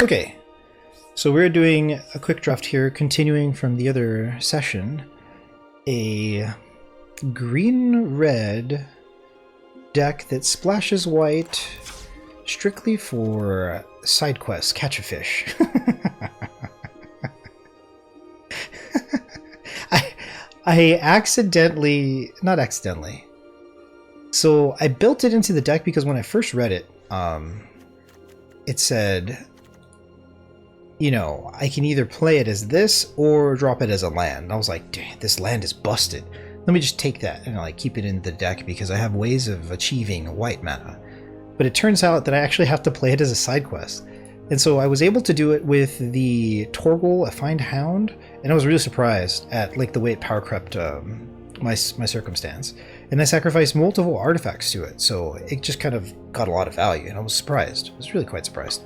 Okay, so we're doing a quick draft here, continuing from the other session. A green-red deck that splashes white strictly for side quests, catch a fish. I accidentally, not accidentally, so I built it into the deck because when I first read it, it said, you know, I can either play it as this or drop it as a land. I was like, dang, this land is busted. Let me just take that and like keep it in the deck because I have ways of achieving white mana. But it turns out that I actually have to play it as a side quest. And so I was able to do it with the Torgal, a Find Hound, and I was really surprised at like the way it power crept my circumstance. And I sacrificed multiple artifacts to it, so it just kind of got a lot of value, and I was surprised. I was really quite surprised.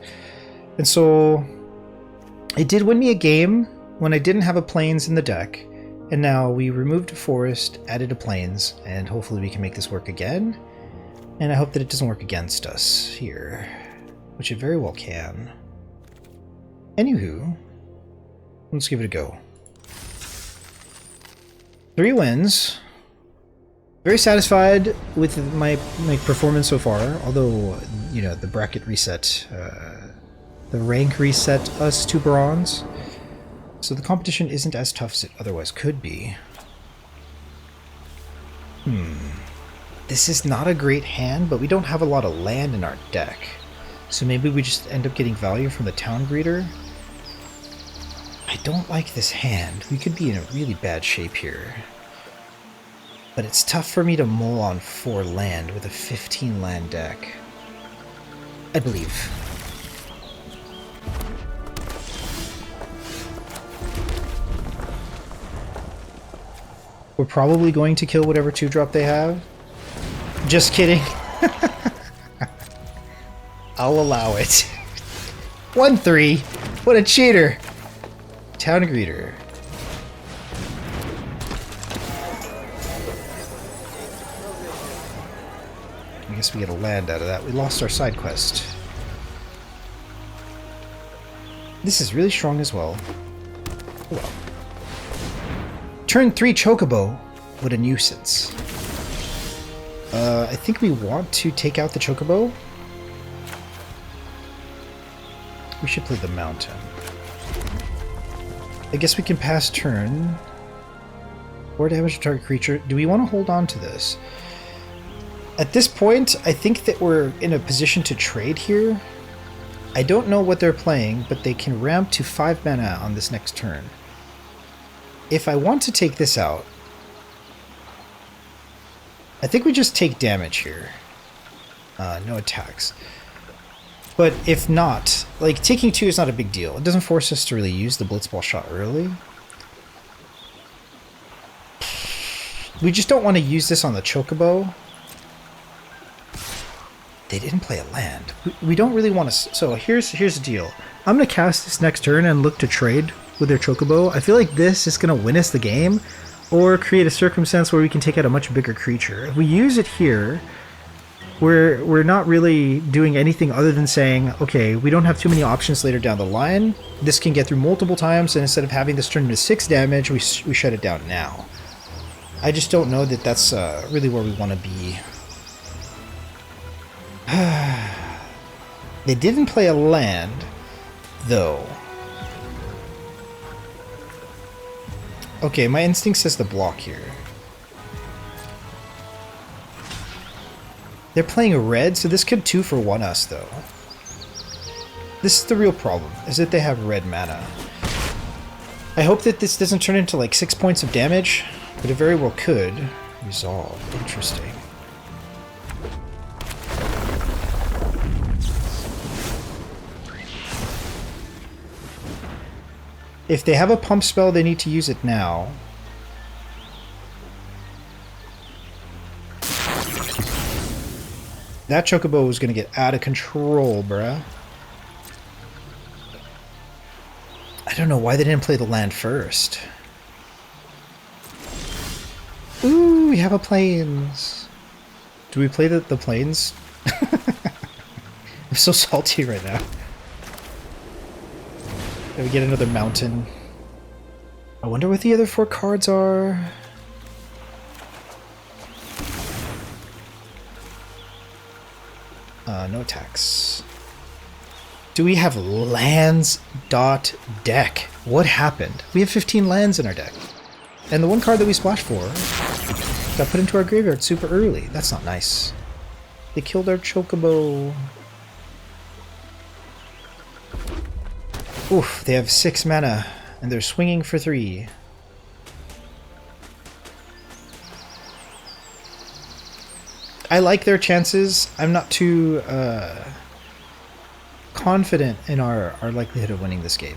And so it did win me a game when I didn't have a plains in the deck, and now we removed a forest, added a plains, and hopefully we can make this work again. And I hope that it doesn't work against us here, which it very well can. Anywho, let's give it a go. 3 wins. Very satisfied with my performance so far, although, you know, the bracket reset, the rank reset us to bronze. So the competition isn't as tough as it otherwise could be. This is not a great hand, but we don't have a lot of land in our deck. So maybe we just end up getting value from the town greeter. I don't like this hand. We could be in a really bad shape here. But it's tough for me to mull on 4 land with a 15 land deck. I believe. We're probably going to kill whatever 2-drop they have. Just kidding. I'll allow it. 1-3. What a cheater. Town greeter. I guess we get a land out of that. We lost our side quest. This is really strong as well. Oh well. Turn 3 Chocobo. What a nuisance. I think we want to take out the Chocobo. We should play the mountain. I guess we can pass turn. 4 damage to target creature. Do we want to hold on to this? At this point, I think that we're in a position to trade here. I don't know what they're playing, but they can ramp to 5 mana on this next turn. If I want to take this out, I think we just take damage here. No attacks. But if not, like, taking 2 is not a big deal. It doesn't force us to really use the Blitzball shot early. We just don't want to use this on the Chocobo. They didn't play a land. We don't really want to... So here's the deal. I'm going to cast this next turn and look to trade with their Chocobo. I feel like this is going to win us the game, or create a circumstance where we can take out a much bigger creature. If we use it here, we're not really doing anything other than saying, okay, we don't have too many options later down the line. This can get through multiple times, and instead of having this turn into 6 damage, we shut it down now. I just don't know that that's really where we want to be. They didn't play a land, though. Okay, my instinct says to block here. They're playing a red, so this could 2-for-1 us, though. This is the real problem, is that they have red mana. I hope that this doesn't turn into like 6 points of damage, but it very well could. Resolve. Interesting. If they have a pump spell, they need to use it now. That Chocobo is going to get out of control, bruh. I don't know why they didn't play the land first. Ooh, we have a plains. Do we play the plains? I'm so salty right now. Then we get another mountain. I wonder what the other 4 cards are. No attacks. Do we have lands dot deck? What happened? We have 15 lands in our deck. And the one card that we splashed for got put into our graveyard super early. That's not nice. They killed our Chocobo. Oof, they have 6 mana and they're swinging for 3. I like their chances. I'm not too confident in our likelihood of winning this game.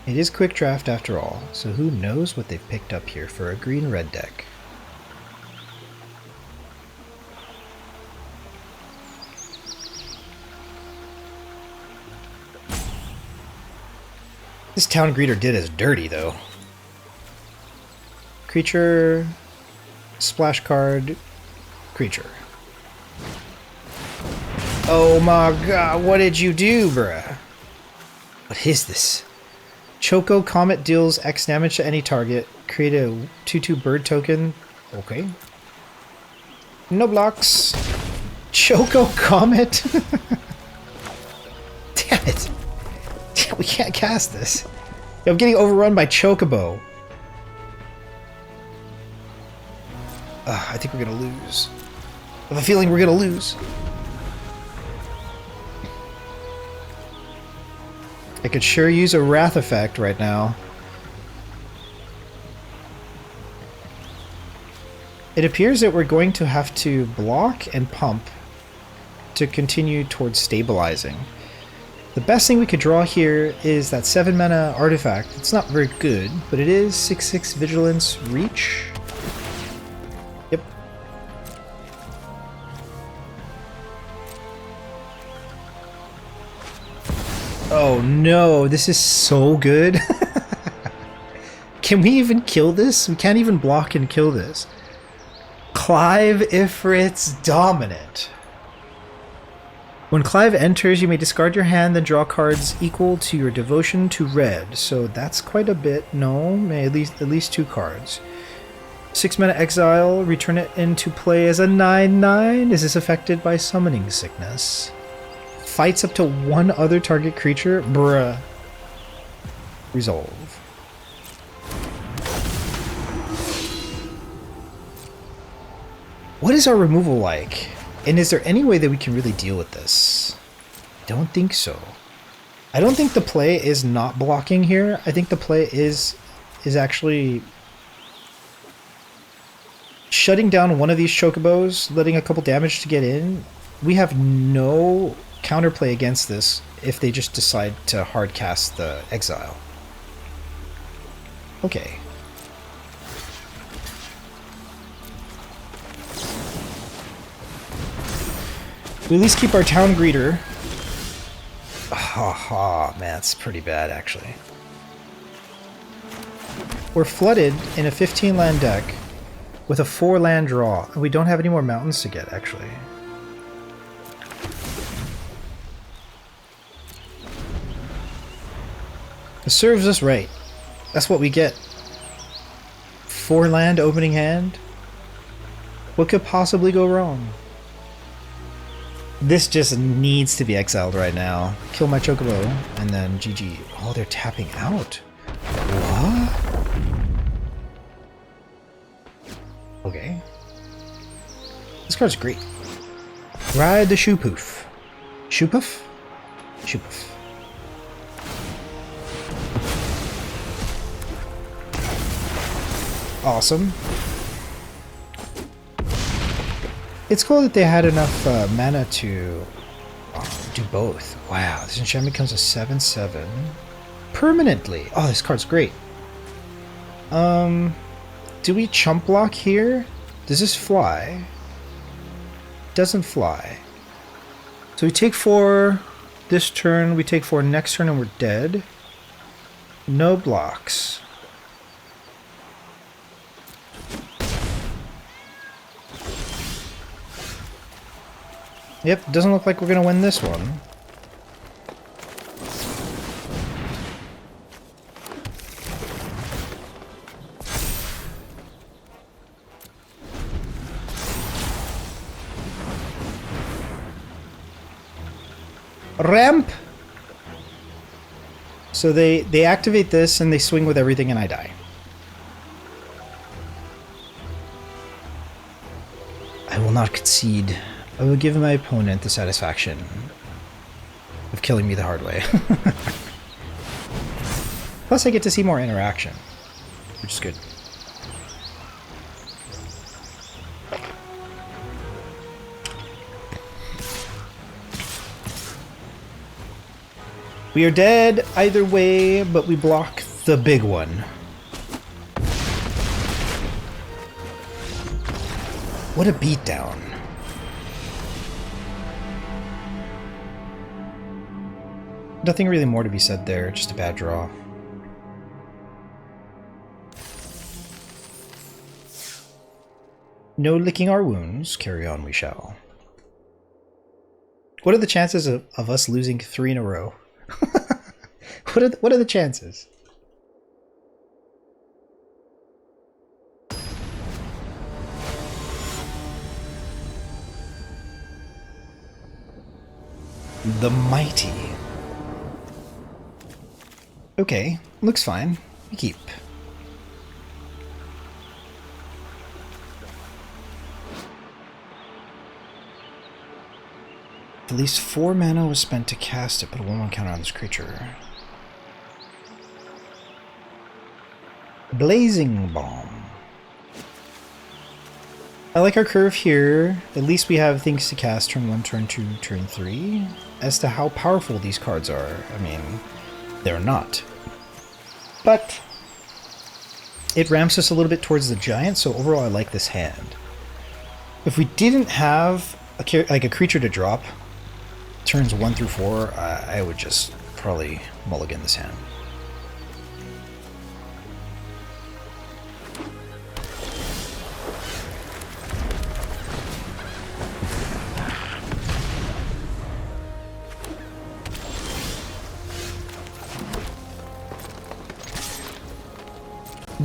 It is quick draft after all, so who knows what they've picked up here for a green-red deck. This town greeter did us dirty though. Creature, splash card, creature. Oh my god, what did you do, bruh? What is this? Choco Comet deals X damage to any target. Create a 2/2 bird token. Okay. No blocks. Choco Comet? Damn it. We can't cast this. I'm getting overrun by Chocobo. I think we're gonna lose. I have a feeling we're gonna lose. I could sure use a Wrath effect right now. It appears that we're going to have to block and pump to continue towards stabilizing. The best thing we could draw here is that 7 mana artifact. It's not very good, but it is 6/6 Vigilance Reach. Yep. Oh no, this is so good. Can we even kill this? We can't even block and kill this. Clive Ifrit's Dominant. When Clive enters, you may discard your hand, then draw cards equal to your devotion to red. So that's quite a bit. No, at least 2 cards. 6 mana exile, return it into play as a 9/9. Is this affected by summoning sickness? Fights up to 1 other target creature? Bruh. Resolve. What is our removal like? And is there any way that we can really deal with this? Don't think so. I don't think the play is not blocking here. I think the play is actually shutting down one of these chocobos, letting a couple damage to get in. We have no counterplay against this if they just decide to hard cast the exile. Okay. We at least keep our town greeter. Haha, man, that's pretty bad actually. We're flooded in a 15 land deck with a 4 land draw, and we don't have any more mountains to get actually. It serves us right. That's what we get. 4 land opening hand. What could possibly go wrong? This just needs to be exiled right now. Kill my Chocobo, and then GG. Oh, they're tapping out. What? Okay. This card's great. Ride the Shoopoof. Shoopoof? Shoopoof. Awesome. It's cool that they had enough mana to do both. Wow, this enchantment becomes a 7/7 permanently. Oh, this card's great. Do we chump block here? Does this fly? Doesn't fly. So we take 4 this turn, we take 4 next turn, and we're dead. No blocks. Yep, doesn't look like we're gonna win this one. Ramp! So they activate this and they swing with everything and I die. I will not concede. I will give my opponent the satisfaction of killing me the hard way. Plus I get to see more interaction, which is good. We are dead either way, but we block the big one. What a beatdown. Nothing really more to be said there, just a bad draw. No licking our wounds, carry on we shall. What are the chances of us losing 3 in a row? What are the chances? The mighty. Okay, looks fine. We keep. At least 4 mana was spent to cast it, put a 1/1 counter on this creature. Blazing Bomb. I like our curve here. At least we have things to cast turn 1, turn 2, turn 3. As to how powerful these cards are, I mean, they're not. But it ramps us a little bit towards the giant, so overall I like this hand. If we didn't have a creature to drop turns 1 through 4, I would just probably mulligan this hand.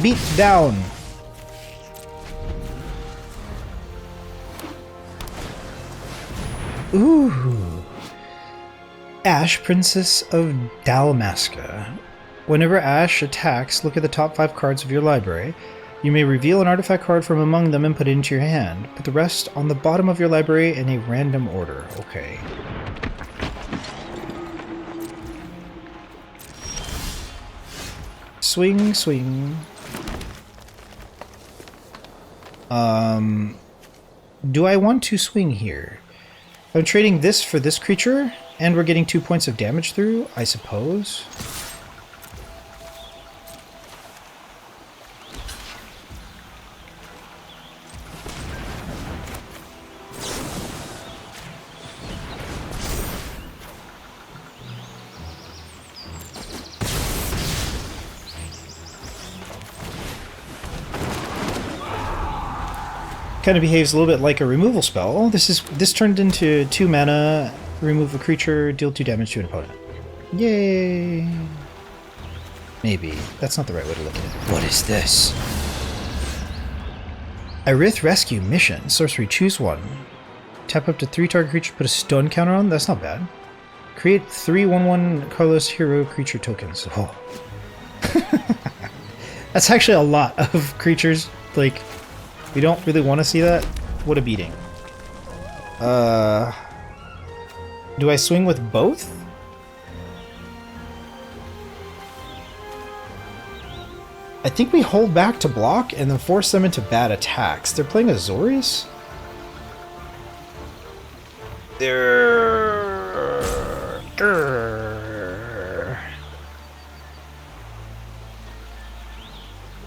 Beat down. Ooh. Ash, Princess of Dalmasca. Whenever Ash attacks, look at the top 5 cards of your library. You may reveal an artifact card from among them and put it into your hand. Put the rest on the bottom of your library in a random order. Okay. Swing, swing. Do I want to swing here? I'm trading this for this creature, and we're getting 2 points of damage through, I suppose. Kind of behaves a little bit like a removal spell. This turned into 2 mana, remove a creature, deal 2 damage to an opponent. Yay! Maybe. That's not the right way to look at it. What is this? Irith Rescue Mission. Sorcery, choose 1. Tap up to 3 target creatures, put a stun counter on. That's not bad. Create 3 1/1 Carlos hero creature tokens. Oh. That's actually a lot of creatures. Like, we don't really want to see that. What a beating. Do I swing with both? I think we hold back to block and then force them into bad attacks. They're playing Azorius?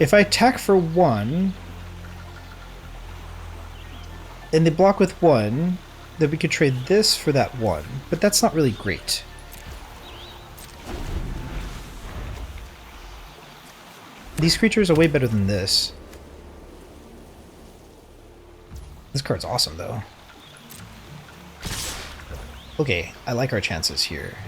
If I attack for 1... and they block with 1, then we could trade this for that 1. But that's not really great. These creatures are way better than this. This card's awesome, though. Okay, I like our chances here.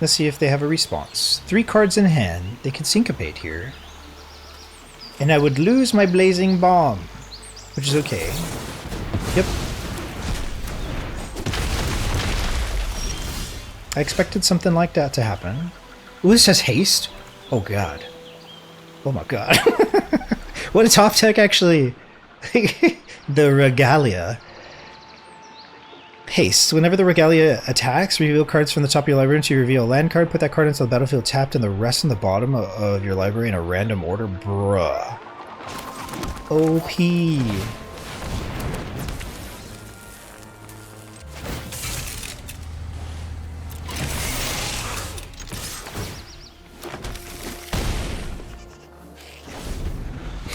Let's see if they have a response. 3 cards in hand. They can syncopate here. And I would lose my blazing bomb, which is okay. Yep. I expected something like that to happen. Ooh, this has haste? Oh god. Oh my god. What a top tech actually. The Regalia. Haste. Whenever the Regalia attacks, reveal cards from the top of your library until you reveal a land card. Put that card into the battlefield tapped and the rest in the bottom of your library in a random order. Bruh. OP.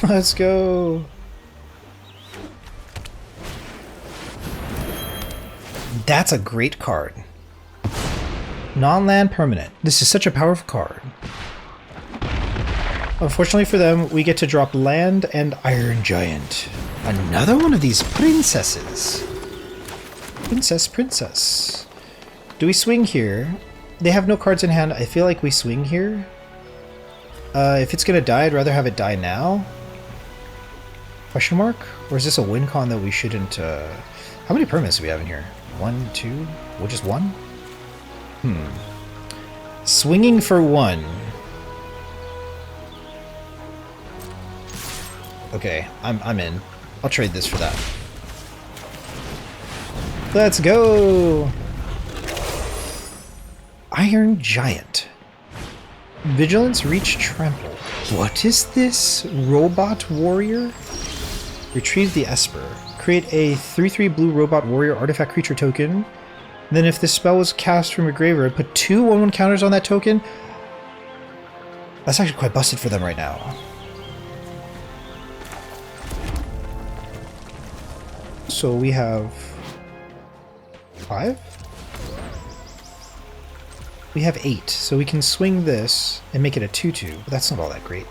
Let's go. That's a great card. Non-land permanent. This is such a powerful card. Unfortunately for them, we get to drop land and Iron Giant. Another one of these princesses. Princess. Do we swing here? They have no cards in hand. I feel like we swing here. If it's gonna die, I'd rather have it die now. Question mark? Or is this a win con that we shouldn't... How many permanents do we have in here? 1, 2... Well, just 1? Swinging for 1. Okay, I'm in. I'll trade this for that. Let's go! Iron Giant. Vigilance, Reach, Trample. What is this? Robot Warrior? Retrieve the Esper. Create a 3/3 blue robot warrior artifact creature token. Then if this spell was cast from your graveyard, put 2 1/1 counters on that token. That's actually quite busted for them right now. So we have 5? We have 8, so we can swing this and make it a 2/2, but that's not all that great.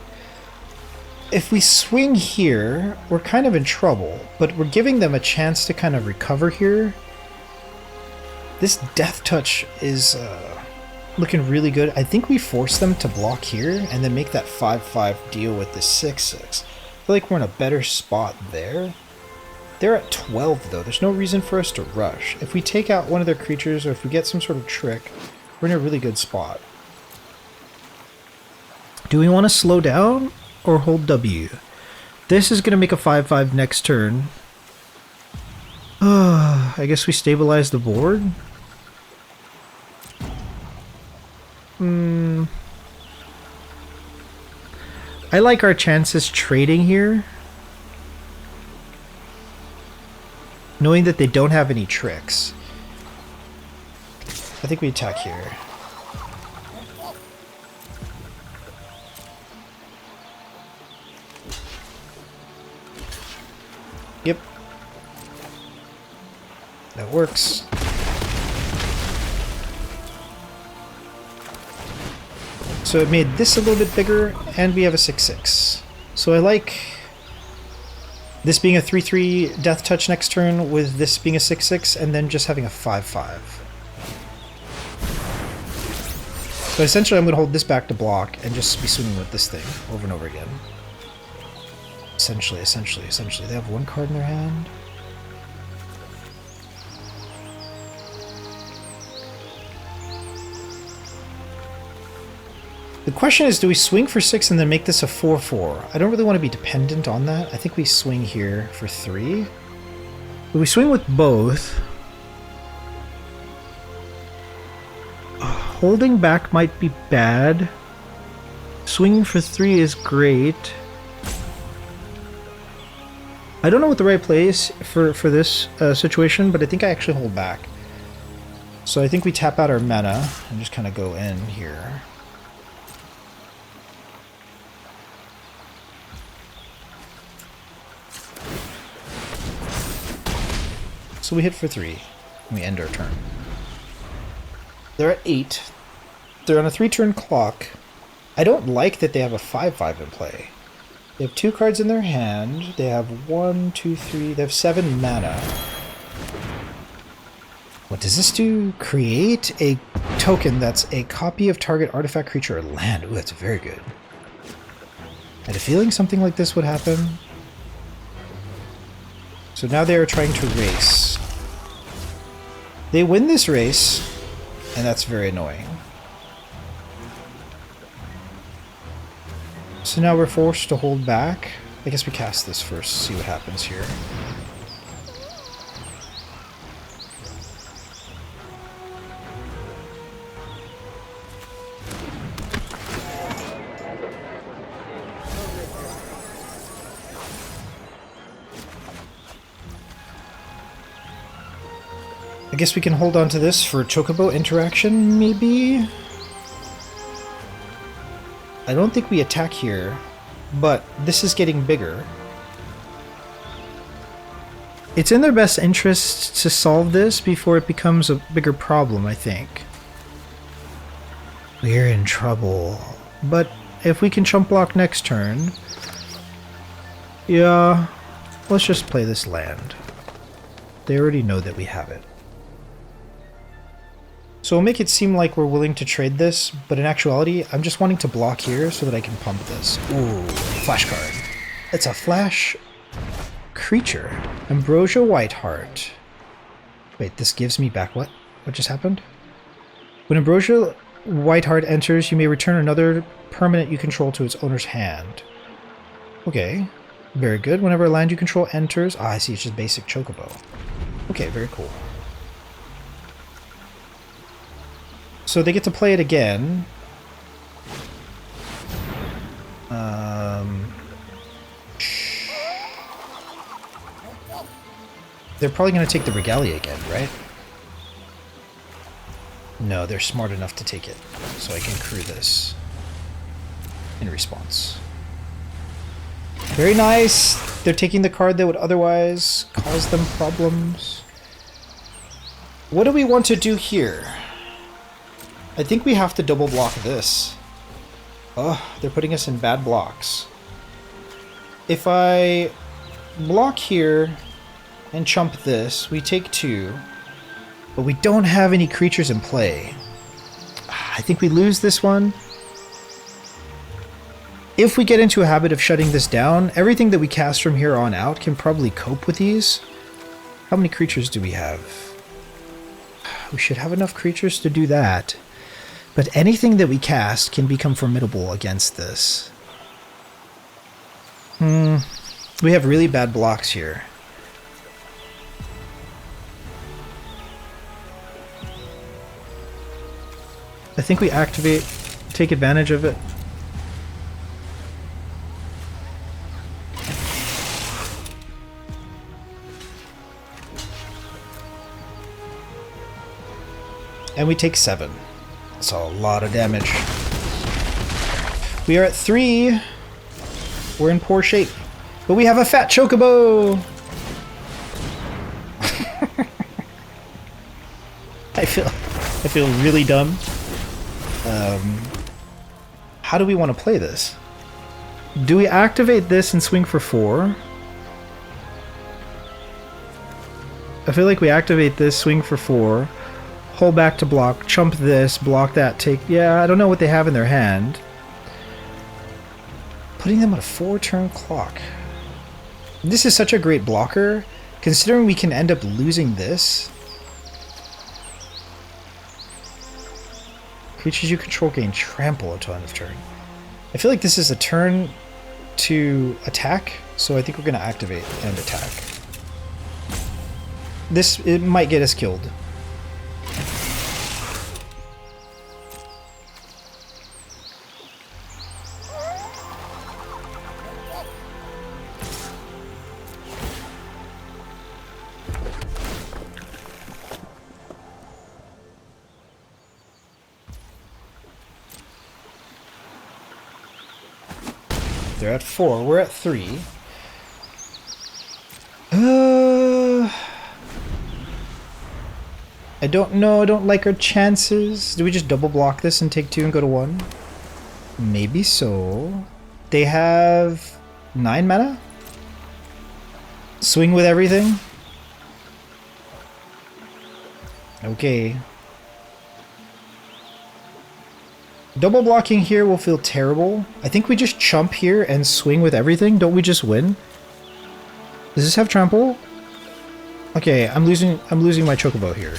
If we swing here, we're kind of in trouble, but we're giving them a chance to kind of recover here. This Death Touch is looking really good. I think we force them to block here and then make that 5/5 deal with the 6/6. I feel like we're in a better spot there. They're at 12 though. There's no reason for us to rush. If we take out one of their creatures or if we get some sort of trick, we're in a really good spot. Do we want to slow down or hold W? This is going to make a 5/5 next turn. I guess we stabilize the board. I like our chances trading here. Knowing that they don't have any tricks. I think we attack here. Yep. That works. So it made this a little bit bigger, and we have a 6/6. So I like this being a 3/3 Death Touch next turn with this being a 6/6, and then just having a 5/5. So essentially I'm going to hold this back to block and just be swinging with this thing over and over again. Essentially. They have 1 card in their hand. The question is, do we swing for 6 and then make this a 4/4? I don't really want to be dependent on that. I think we swing here for 3. But we swing with both. Holding back might be bad. Swinging for 3 is great. I don't know what the right play is for this situation, but I think I actually hold back. So I think we tap out our mana and just kind of go in here. So we hit for 3, and we end our turn. They're at 8. They're on a 3-turn clock. I don't like that they have a 5/5 in play. They have 2 cards in their hand. They have 1, 2, 3. They have 7 mana. What does this do? Create a token that's a copy of target artifact, creature, or land. Ooh, that's very good. I had a feeling something like this would happen. So now they are trying to race. They win this race, and that's very annoying. So now we're forced to hold back. I guess we cast this first, see what happens here. I guess we can hold on to this for Chocobo interaction, maybe? I don't think we attack here, but this is getting bigger. It's in their best interest to solve this before it becomes a bigger problem, I think. We're in trouble. But if we can chump block next turn... Yeah, let's just play this land. They already know that we have it. So we'll make it seem like we're willing to trade this, but in actuality, I'm just wanting to block here so that I can pump this. Ooh, flash card. It's a flash creature. Ambrosia Whiteheart. Wait, this gives me back what? What just happened? When Ambrosia Whiteheart enters, you may return another permanent you control to its owner's hand. Okay, very good. Whenever a land you control enters... Ah, I see, it's just basic Chocobo. Okay, very cool. So they get to play it again. They're probably going to take the Regalia again, right? No, they're smart enough to take it. So I can crew this in response. Very nice! They're taking the card that would otherwise cause them problems. What do we want to do here? I think we have to double block this. Oh, they're putting us in bad blocks. If I block here and chump this, we take 2, but we don't have any creatures in play. I think we lose this one. If we get into a habit of shutting this down, everything that we cast from here on out can probably cope with these. How many creatures do we have? We should have enough creatures to do that. But anything that we cast can become formidable against this. We have really bad blocks here. I think we activate, take advantage of it. And we take 7. That's a lot of damage. We are at 3. We're in poor shape. But we have a fat Chocobo! I feel really dumb. How do we want to play this? Do we activate this and swing for 4? I feel like we activate this, swing for 4. Hold back to block, chump this, block that, take... Yeah, I don't know what they have in their hand. Putting them on a 4-turn clock. This is such a great blocker, considering we can end up losing this. Creatures you control gain trample until end of turn. I feel like this is a turn to attack, so I think we're going to activate and attack. This, it might get us killed. They're at 4. We're at 3. I don't know. I don't like our chances. Do we just double block this and take 2 and go to 1? Maybe so. They have 9 mana? Swing with everything? Double blocking here will feel terrible. I think we just chump here and swing with everything. Don't we just win? Does this have trample? Okay, I'm losing my chocobo here.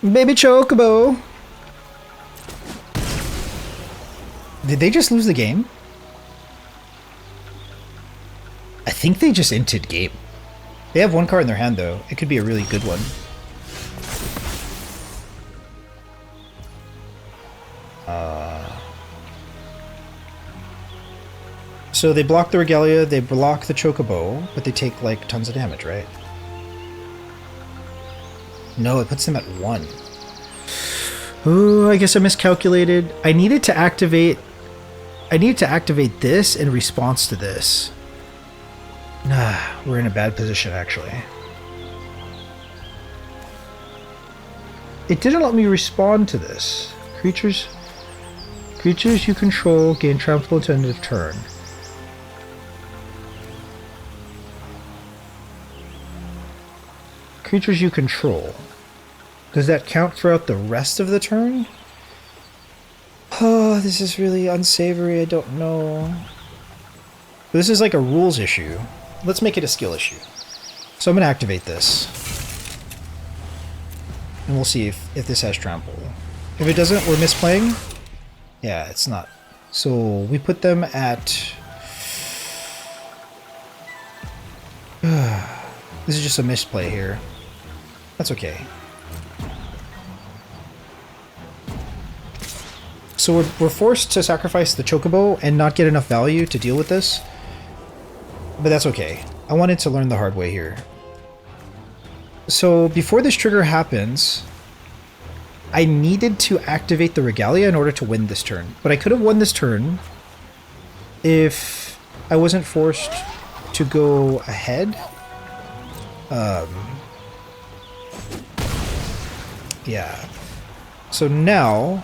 Baby chocobo! Did they just lose the game? I think they just inted game. They have one card in their hand though. It could be a really good one. So they block the Regalia, they block the Chocobo, but they take like tons of damage, right? No, it puts them at 1. Ooh, I guess I miscalculated. I needed to activate this in response to this. Nah, we're in a bad position actually. It didn't let me respond to this. Creatures you control gain trample until end of turn. Creatures you control. Does that count throughout the rest of the turn? Oh, this is really unsavory. I don't know. This is like a rules issue. Let's make it a skill issue. So I'm going to activate this. And we'll see if this has trample. If it doesn't, we're misplaying. Yeah, it's not. So we put them at... This is just a misplay here. That's okay. So we're forced to sacrifice the Chocobo and not get enough value to deal with this. But that's okay. I wanted to learn the hard way here. So before this trigger happens, I needed to activate the Regalia in order to win this turn. But I could have won this turn if I wasn't forced to go ahead. Yeah. So now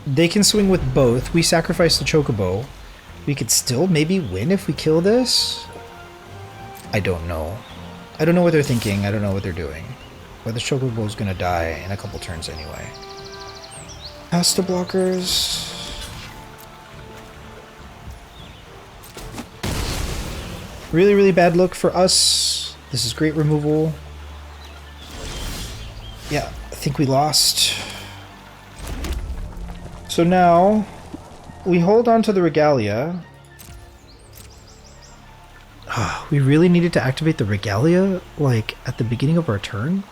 they can swing with both. We sacrifice the Chocobo. We could still maybe win if we kill this? I don't know. I don't know what they're thinking. I don't know what they're doing. But the Chocobo's gonna die in a couple turns anyway. Pass the blockers. Really, really bad look for us. This is great removal. Yeah, I think we lost. So now, we hold on to the Regalia. We really needed to activate the Regalia, like, at the beginning of our turn?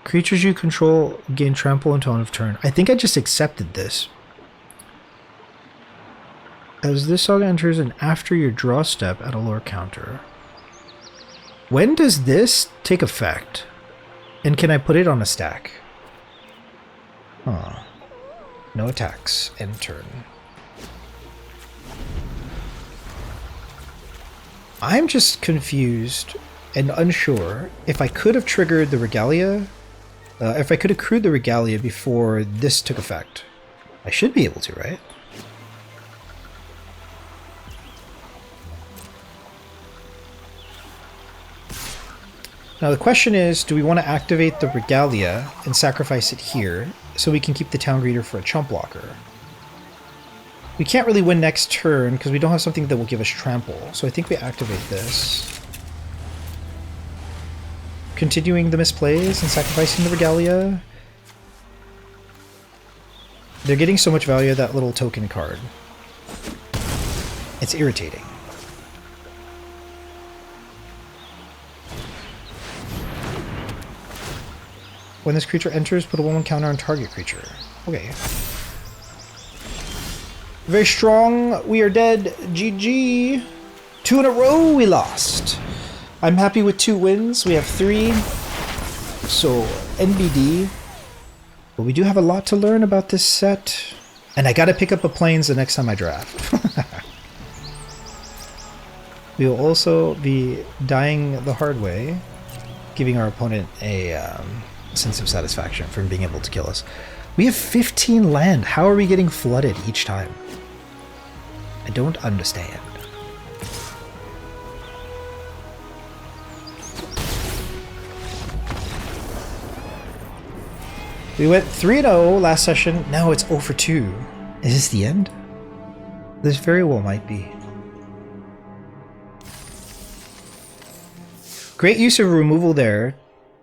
Creatures you control gain trample until end of turn. I think I just accepted this. As this saga enters and after your draw step at a lower counter. When does this take effect? And can I put it on a stack? Huh. No attacks. End turn. I'm just confused and unsure if I could have triggered the Regalia, if I could have accrued the Regalia before this took effect. I should be able to, right? Now the question is, do we want to activate the Regalia and sacrifice it here so we can keep the Town Greeter for a chump blocker? We can't really win next turn because we don't have something that will give us trample. So I think we activate this. Continuing the misplays and sacrificing the Regalia. They're getting so much value of that little token card. It's irritating. When this creature enters, put a 1/1 counter on target creature. Okay. Very strong. We are dead. GG. 2 in a row we lost. I'm happy with 2 wins. We have 3. So, NBD. But we do have a lot to learn about this set. And I gotta pick up a planes the next time I draft. We will also be dying the hard way, giving our opponent a sense of satisfaction from being able to kill us. We have 15 land. How are we getting flooded each time? I don't understand. We went 3-0 last session. Now it's 0 for 2. Is this the end? This very well might be. Great use of removal there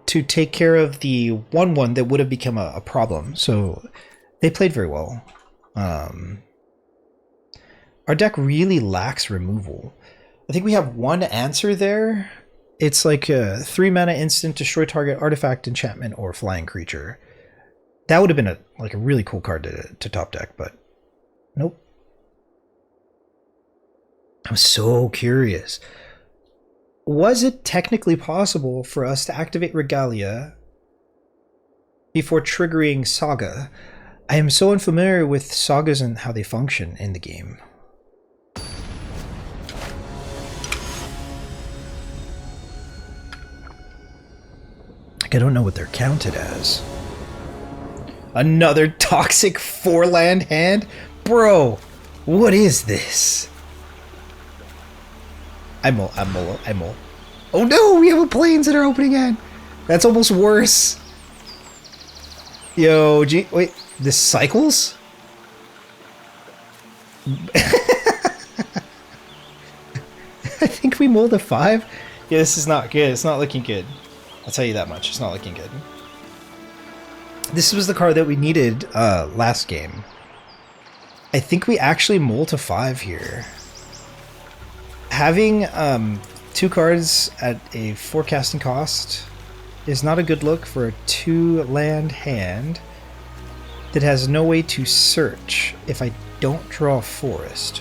to take care of the 1-1 that would have become a problem. So they played very well. Our deck really lacks removal. I think we have one answer there. It's like a 3 mana instant, destroy target artifact, enchantment, or flying creature. That would have been a really cool card to top deck, but nope. I'm so curious. Was it technically possible for us to activate Regalia before triggering Saga? I am so unfamiliar with sagas and how they function in the game. I don't know what they're counted as. Another toxic 4-land hand? Bro, what is this? I'm all. Oh no, we have a Plains in our opening hand. That's almost worse. Yo, wait, this cycles? I think we mulled a 5. Yeah, this is not good. It's not looking good. I'll tell you that much. It's not looking good. This was the card that we needed last game. I think we actually mull to 5 here. Having 2 cards at a forecasting cost is not a good look for a 2-land hand that has no way to search if I don't draw a forest.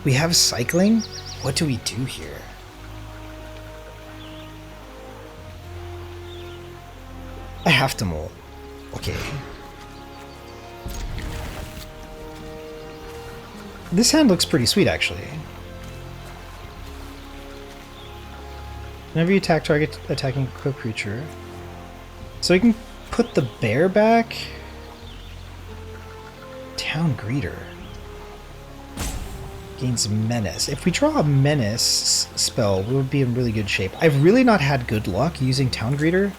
We have cycling? What do we do here? I have to mull. Okay. This hand looks pretty sweet, actually. Whenever you attack target attacking equipped creature. So we can put the bear back. Town Greeter. Gains Menace. If we draw a Menace spell, we would be in really good shape. I've really not had good luck using Town Greeter.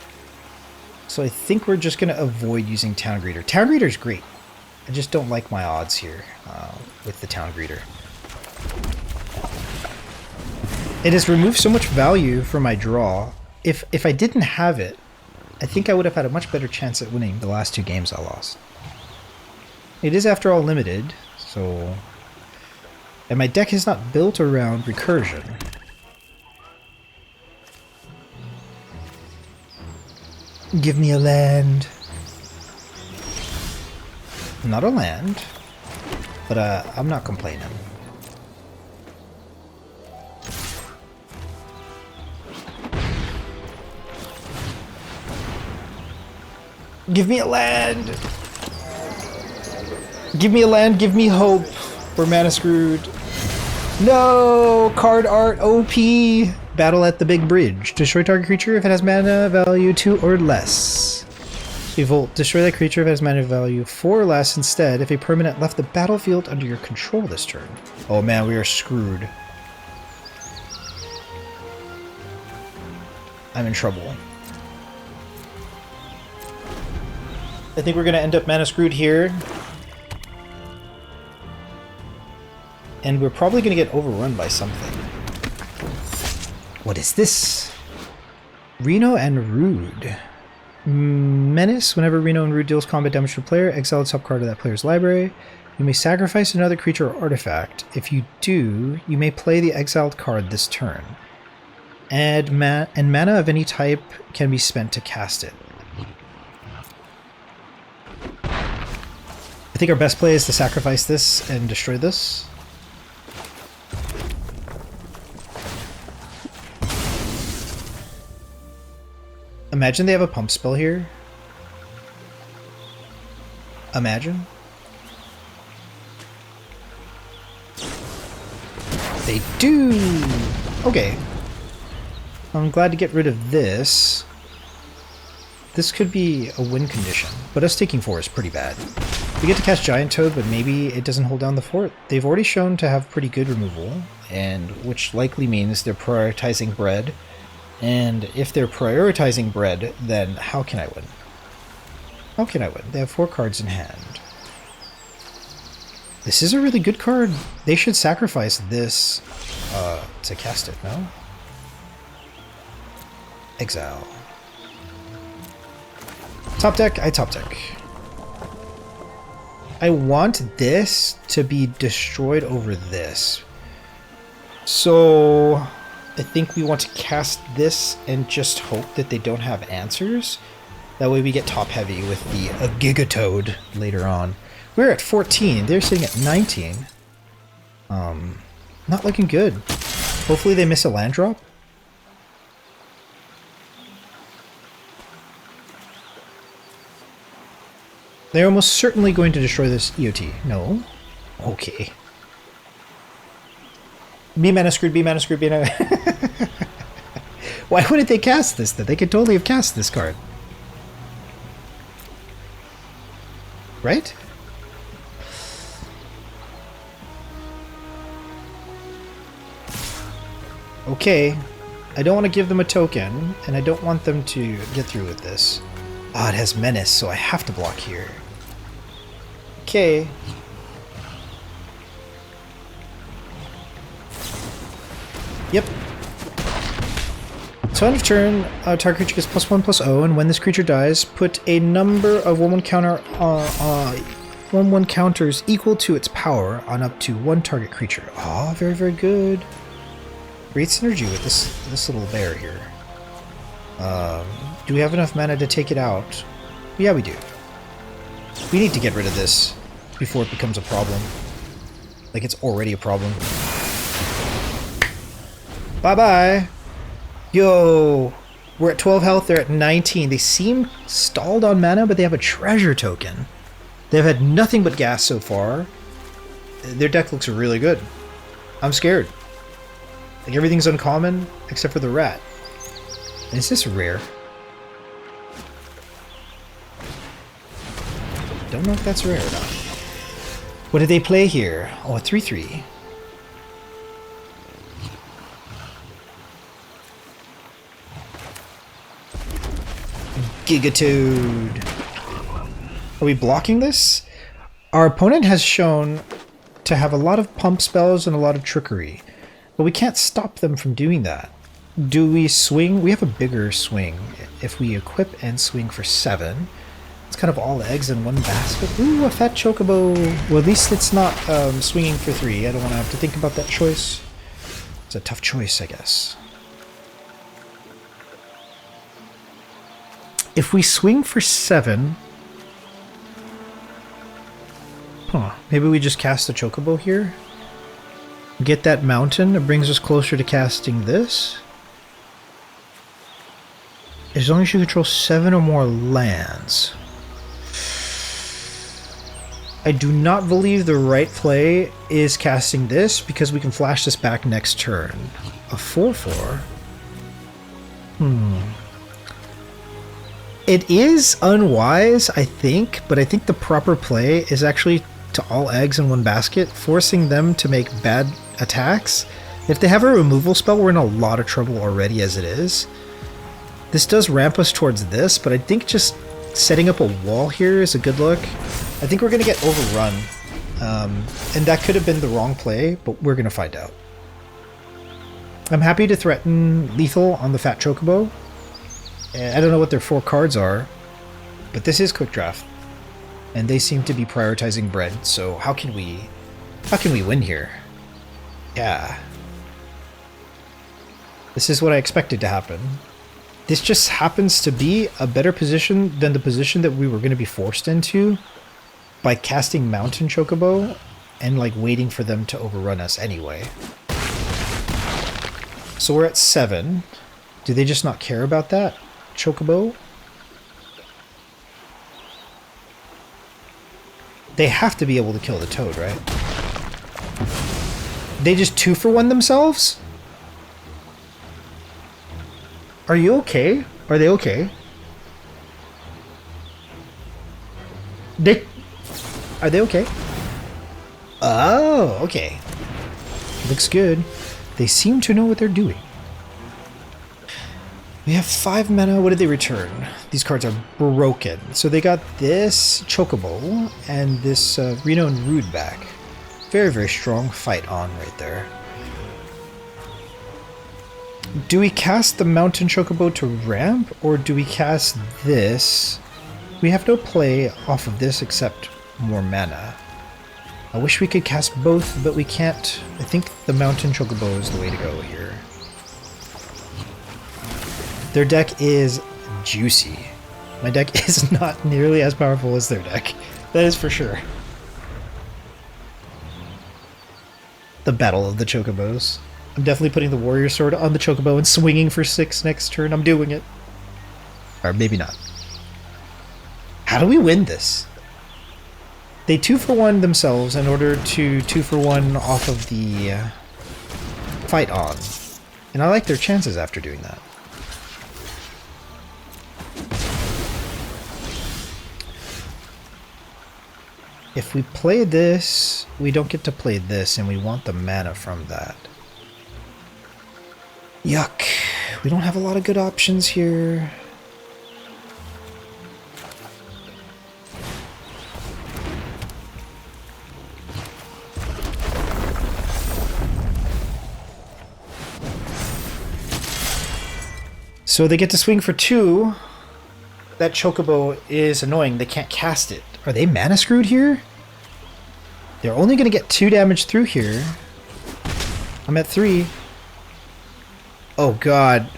So I think we're just going to avoid using Town Greeter. Town Greeter's great. I just don't like my odds here with the Town Greeter. It has removed so much value from my draw. If I didn't have it, I think I would have had a much better chance at winning the last 2 games I lost. It is, after all, limited, so... And my deck is not built around recursion. Give me a land. Not a land, but I'm not complaining. Give me a land! Give me a land, give me hope! We're mana screwed. No! Card art OP! Battle at the Big Bridge. Destroy target creature if it has mana value 2 or less. Revolt. Destroy that creature if it has mana value 4 or less instead if a permanent left the battlefield under your control this turn. Oh man, we are screwed. I'm in trouble. I think we're going to end up mana screwed here. And we're probably going to get overrun by something. What is this? Reno and Rude. Menace. Whenever Reno and Rude deals combat damage to a player, exile the top card of that player's library. You may sacrifice another creature or artifact. If you do, you may play the exiled card this turn. And mana of any type can be spent to cast it. I think our best play is to sacrifice this and destroy this. Imagine they have a pump spell here. Imagine. They do! Okay. I'm glad to get rid of this. This could be a win condition, but us taking 4 is pretty bad. We get to cast Giant Toad, but maybe it doesn't hold down the fort. They've already shown to have pretty good removal, and which likely means they're prioritizing bread And if they're prioritizing bread, then how can I win? How can I win? They have 4 cards in hand. This is a really good card. They should sacrifice this to cast it, no? Exile. Top deck, I top deck. I want this to be destroyed over this. So I think we want to cast this and just hope that they don't have answers. That way we get top heavy with the Gigatoad later on. We're at 14. They're sitting at 19. Not looking good. Hopefully they miss a land drop. They're almost certainly going to destroy this EOT. No? Okay. Be mana screwed, be mana screwed, be mana... Why wouldn't they cast this then? They could totally have cast this card. Right? Okay. I don't want to give them a token, and I don't want them to get through with this. Ah, it has Menace, so I have to block here. Okay. Yep. So end of turn, target creature gets +1/+0, and when this creature dies, put a number of 1/1 counter 1/1 counters equal to its power on up to 1 target creature. Ah, very, very good. Great synergy with this little bear here. Do we have enough mana to take it out? Yeah, we do. We need to get rid of this before it becomes a problem. Like it's already a problem. Bye-bye! Yo! We're at 12 health, they're at 19. They seem stalled on mana, but they have a treasure token. They've had nothing but gas so far. Their deck looks really good. I'm scared. Like everything's uncommon, except for the rat. Is this rare? Don't know if that's rare or not. What did they play here? Oh, a 3/3. Gigatoad. Are we blocking this? Our opponent has shown to have a lot of pump spells and a lot of trickery, but we can't stop them from doing that. Do we swing? We have a bigger swing. If we equip and swing for 7, it's kind of all eggs in one basket. Ooh, a fat chocobo. Well, at least it's not swinging for 3. I don't want to have to think about that choice. It's a tough choice, I guess. If we swing for 7... Huh, maybe we just cast a chocobo here? Get that mountain, it brings us closer to casting this. As long as you control 7 or more lands. I do not believe the right play is casting this because we can flash this back next turn. A 4/4? It is unwise, I think, but I think the proper play is actually to all eggs in one basket, forcing them to make bad attacks. If they have a removal spell, we're in a lot of trouble already as it is. This does ramp us towards this, but I think just setting up a wall here is a good look. I think we're going to get overrun, and that could have been the wrong play, but we're going to find out. I'm happy to threaten lethal on the Fat Chocobo. I don't know what their 4 cards are, but this is quick draft, and they seem to be prioritizing bread. So how can we win here? Yeah, this is what I expected to happen. This just happens to be a better position than the position that we were going to be forced into by casting Mountain Chocobo and like waiting for them to overrun us anyway. So we're at 7. Do they just not care about that? Chocobo? They have to be able to kill the toad, right? They just 2-for-1 themselves? Are you okay? Are they okay? Are they okay? Oh, okay. Looks good. They seem to know what they're doing. We have 5 mana. What did they return? These cards are broken. So they got this Chocobo and this Reno and Rude back. Very, very strong fight on right there. Do we cast the Mountain Chocobo to ramp, or do we cast this? We have no play off of this except more mana. I wish we could cast both, but we can't. I think the Mountain Chocobo is the way to go here. Their deck is juicy. My deck is not nearly as powerful as their deck. That is for sure. The Battle of the Chocobos. I'm definitely putting the Warrior Sword on the Chocobo and swinging for 6 next turn. I'm doing it. Or maybe not. How do we win this? They 2-for-1 themselves in order to 2-for-1 off of the fight on. And I like their chances after doing that. If we play this, we don't get to play this, and we want the mana from that. Yuck. We don't have a lot of good options here. So they get to swing for 2. That Chocobo is annoying. They can't cast it. Are they mana screwed here? They're only going to get 2 damage through here. I'm at 3. Oh god.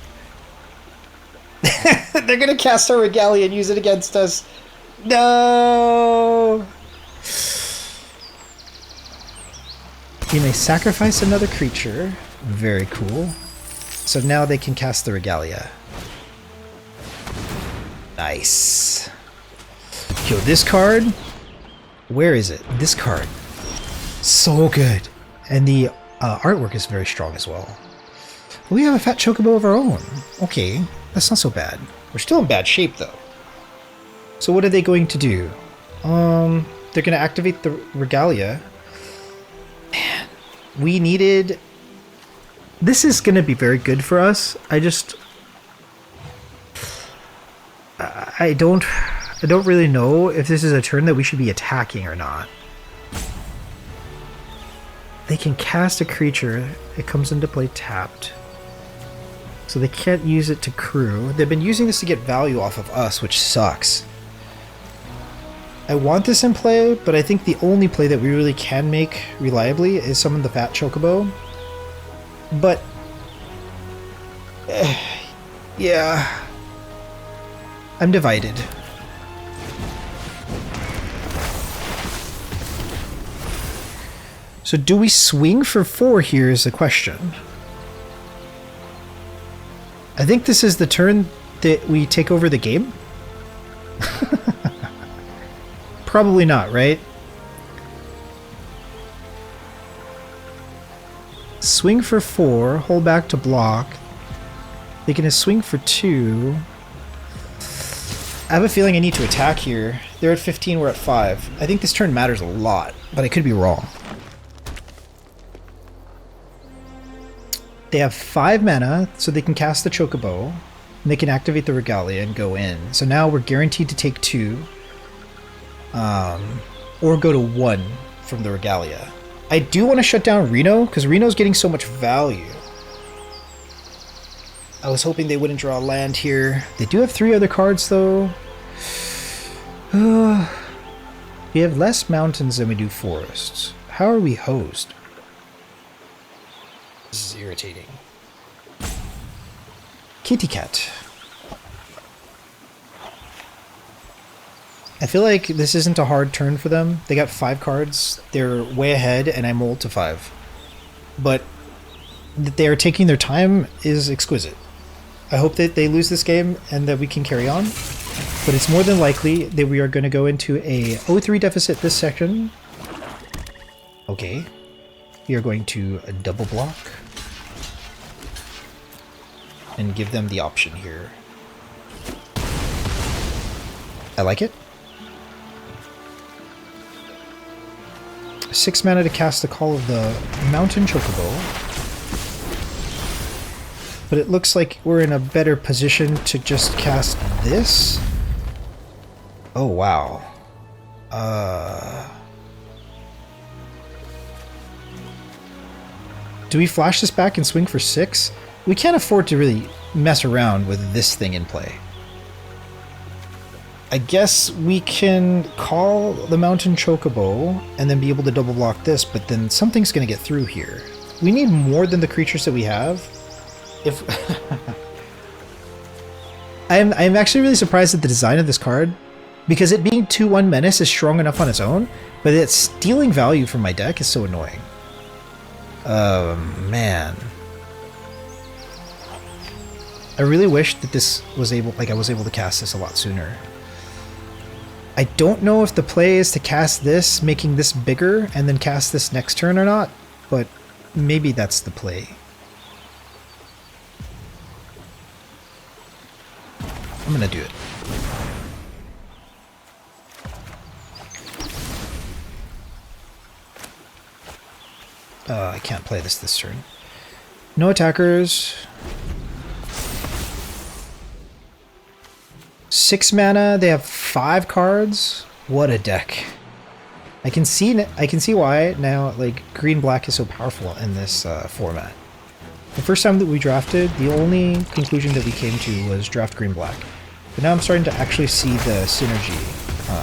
They're going to cast our Regalia and use it against us. No! You may sacrifice another creature. Very cool. So now they can cast the Regalia. Nice. Yo, this card, where is it? This card, so good. And the artwork is very strong as well. We have a fat Chocobo of our own. Okay, that's not so bad. We're still in bad shape though. So what are they going to do? They're going to activate the Regalia. Man, we needed... This is going to be very good for us. I don't really know if this is a turn that we should be attacking or not. They can cast a creature. It comes into play tapped. So they can't use it to crew. They've been using this to get value off of us, which sucks. I want this in play, but I think the only play that we really can make reliably is summon the fat Chocobo. But... yeah... I'm divided. So do we swing for 4 here is the question. I think this is the turn that we take over the game. Probably not, right? Swing for 4, hold back to block. They can swing for 2. I have a feeling I need to attack here. They're at 15, we're at 5. I think this turn matters a lot, but I could be wrong. They have 5 mana, so they can cast the Chocobo, and they can activate the Regalia and go in. So now we're guaranteed to take 2, or go to 1 from the Regalia. I do want to shut down Reno, because Reno's getting so much value. I was hoping they wouldn't draw land here. They do have 3 other cards, though. We have less mountains than we do forests. How are we hosed? This is irritating. Kitty cat. I feel like this isn't a hard turn for them. They got 5 cards. They're way ahead, and I mulled to 5. But that they are taking their time is exquisite. I hope that they lose this game and that we can carry on. But it's more than likely that we are going to go into a 0-3 deficit this section. Okay. We are going to double block. And give them the option here. I like it. 6 mana to cast the Call of the Mountain Chocobo. But it looks like we're in a better position to just cast this. Oh, wow. Do we flash this back and swing for 6? We can't afford to really mess around with this thing in play. I guess we can call the Mountain Chocobo and then be able to double block this, but then something's going to get through here. We need more than the creatures that we have. If I'm actually really surprised at the design of this card, because it being 2/1 Menace is strong enough on its own, but it's stealing value from my deck is so annoying. Man. I really wish that this was able, like I was able to cast this a lot sooner. I don't know if the play is to cast this, making this bigger, and then cast this next turn or not, but maybe that's the play. I'm gonna do it. I can't play this turn. No attackers. 6 mana. They have 5 cards. What a deck! I can see why now. Like green black is so powerful in this format. The first time that we drafted, the only conclusion that we came to was draft green black. But now I'm starting to actually see the synergy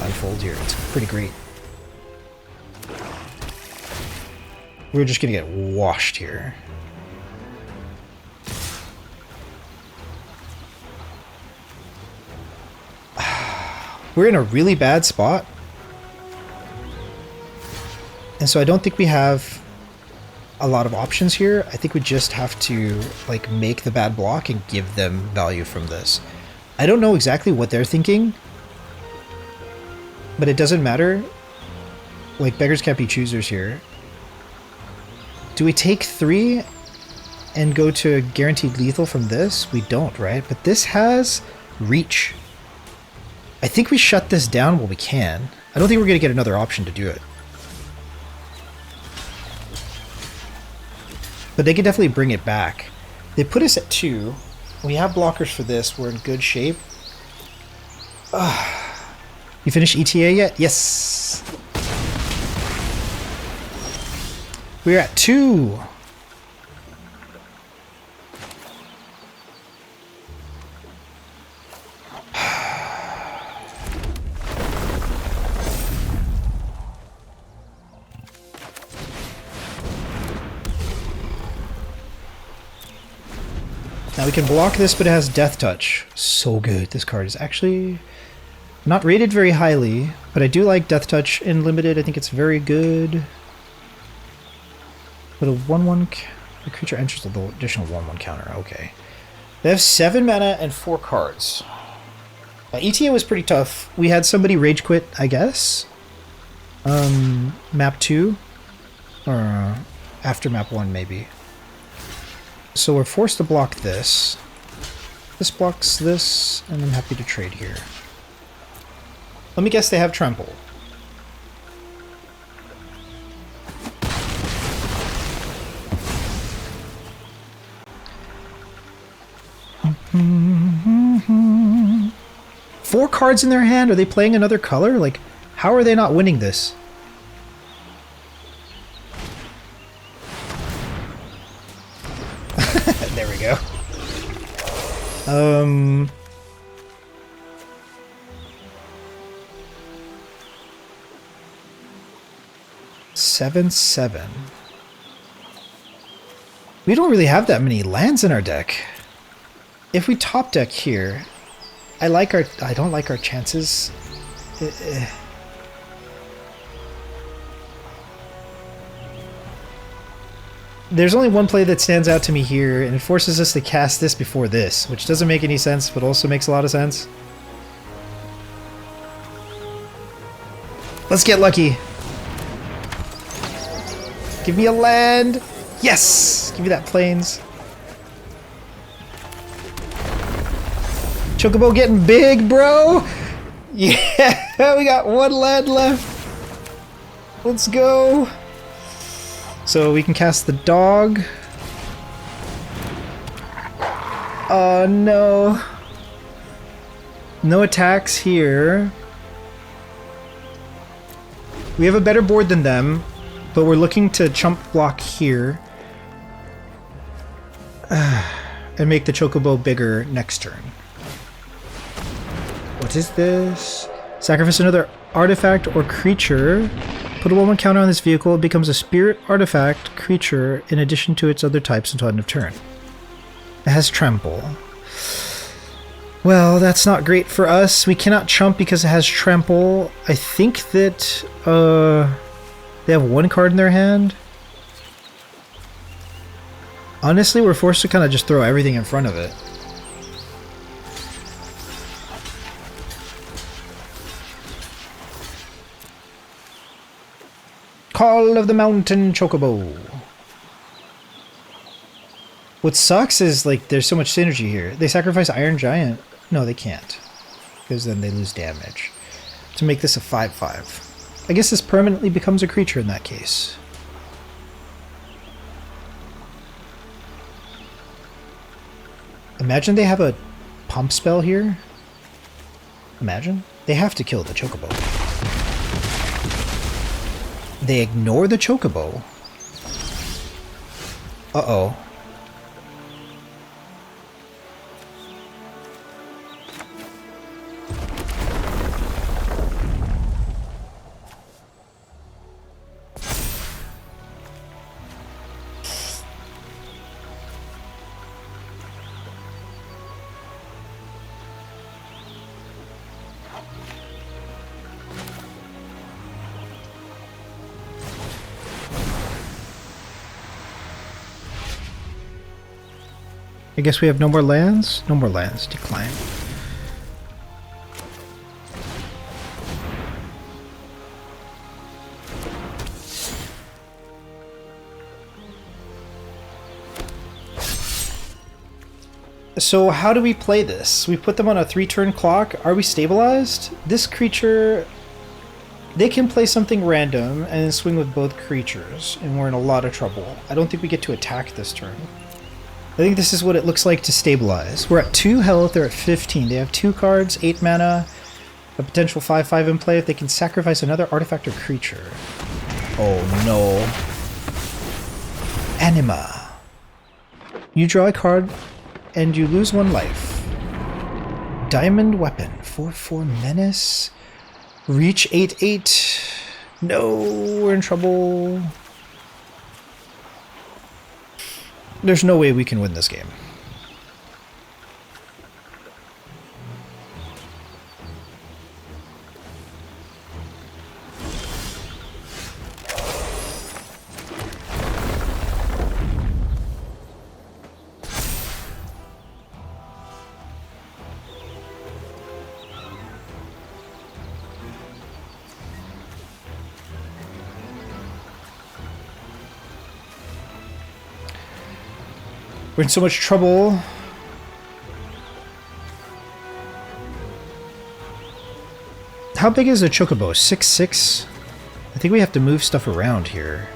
unfold here. It's pretty great. We're just gonna get washed here. We're in a really bad spot. And so I don't think we have a lot of options here. I think we just have to like make the bad block and give them value from this. I don't know exactly what they're thinking, but it doesn't matter. Like, beggars can't be choosers here. Do we take 3 and go to guaranteed lethal from this? We don't, right? But this has reach. I think we shut this down while we can. I don't think we're going to get another option to do it. But they can definitely bring it back. They put us at 2. We have blockers for this. We're in good shape. You finished ETA yet? Yes! We're at 2! Now we can block this, but it has Death Touch. So good. This card is actually not rated very highly, but I do like Death Touch in Limited. I think it's very good. But a 1/1, the creature enters with the additional 1/1 counter. Okay. They have 7 mana and 4 cards. ETA was pretty tough. We had somebody rage quit, I guess. Map 2. Or after map 1, maybe. So we're forced to block this. This blocks this, and I'm happy to trade here. Let me guess they have Trample. Four cards in their hand? Are they playing another color? Like, how are they not winning this? There we go. 7/7. We don't really have that many lands in our deck. If we top deck here, I don't like our chances. There's only one play that stands out to me here, and it forces us to cast this before this, which doesn't make any sense, but also makes a lot of sense. Let's get lucky. Give me a land. Yes! Give me that plains. Chocobo getting big, bro! Yeah, we got 1 land left. Let's go. So we can cast the dog. Oh no. No attacks here. We have a better board than them, but we're looking to chump block here. And make the Chocobo bigger next turn. What is this? Sacrifice another artifact or creature. Put a 1/1 counter on this vehicle. It becomes a spirit artifact creature in addition to its other types until end of turn. It has trample. Well, that's not great for us. We cannot chump because it has trample. I think that they have one card in their hand. Honestly, we're forced to kind of just throw everything in front of it. Call of the Mountain Chocobo. What sucks is, like, there's so much synergy here. They sacrifice Iron Giant. No, they can't. Because then they lose damage. To make this a 5/5. I guess this permanently becomes a creature in that case. Imagine they have a pump spell here. Imagine. They have to kill the Chocobo. They ignore the Chocobo. Uh-oh. I guess we have no more lands? No more lands. Decline. So how do we play this? We put them on a 3-turn clock. Are we stabilized? This creature... They can play something random and then swing with both creatures, and we're in a lot of trouble. I don't think we get to attack this turn. I think this is what it looks like to stabilize. We're at 2 health, they're at 15. They have 2 cards, 8 mana, a potential 5/5 in play if they can sacrifice another artifact or creature. Oh no. Anima. You draw a card and you lose 1 life. Diamond Weapon, 4/4 Menace. Reach 8/8. No, we're in trouble. There's no way we can win this game. We're in so much trouble. How big is a Chocobo? 6'6"? I think we have to move stuff around here.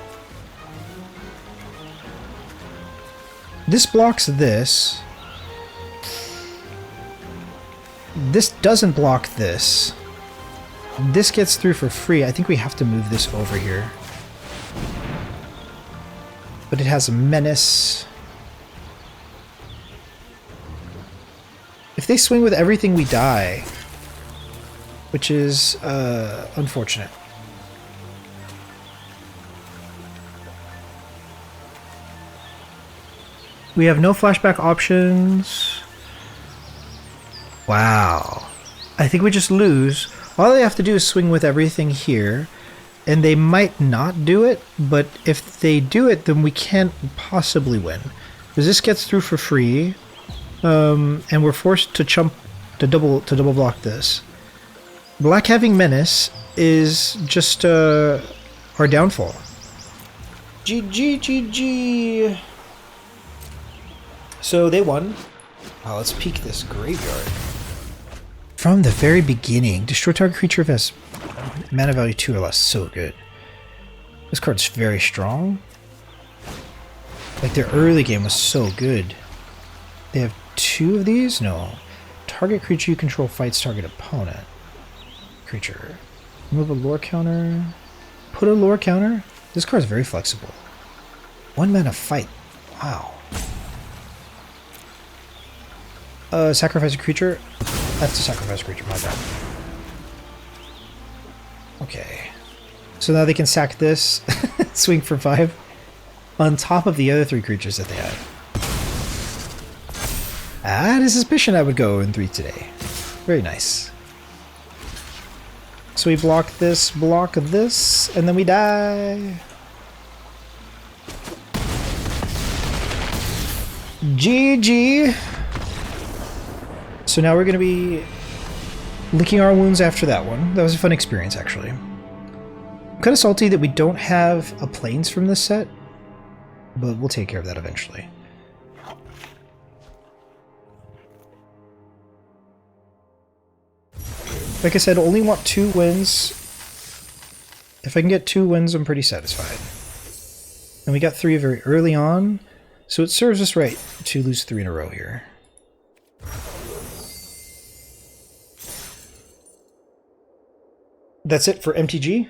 This blocks this. This doesn't block this. This gets through for free. I think we have to move this over here. But it has a menace. If they swing with everything, we die. Which is unfortunate. We have no flashback options. Wow. I think we just lose. All they have to do is swing with everything here. And they might not do it, but if they do it, then we can't possibly win. Because this gets through for free. And we're forced to chump to double block this. Black having menace is just our downfall. GG. So they won. Wow, let's peek this graveyard. From the very beginning, destroy target creature if it has mana value 2 or less. So good. This card's very strong. Like their early game was so good. They have 2 of these? No. Target creature you control fights target opponent. Creature. Remove a lore counter. Put a lore counter? This card is very flexible. 1 mana fight. Wow. Sacrifice a creature? That's to sacrifice a creature, my bad. Okay. So now they can sack this, swing for 5, on top of the other 3 creatures that they have. I had a suspicion I would go in 3 today. Very nice. So we block this, and then we die. GG! So now we're going to be licking our wounds after that one. That was a fun experience, actually. I'm kind of salty that we don't have a plains from this set, but we'll take care of that eventually. Like I said, only want 2 wins. If I can get 2 wins, I'm pretty satisfied. And we got 3 very early on, so it serves us right to lose 3 in a row here. That's it for MTG.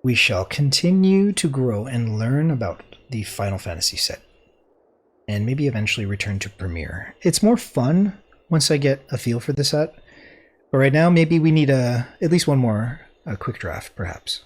We shall continue to grow and learn about the Final Fantasy set. And maybe eventually return to Premiere. It's more fun once I get a feel for the set. But right now, maybe we need at least one more quick draft, perhaps.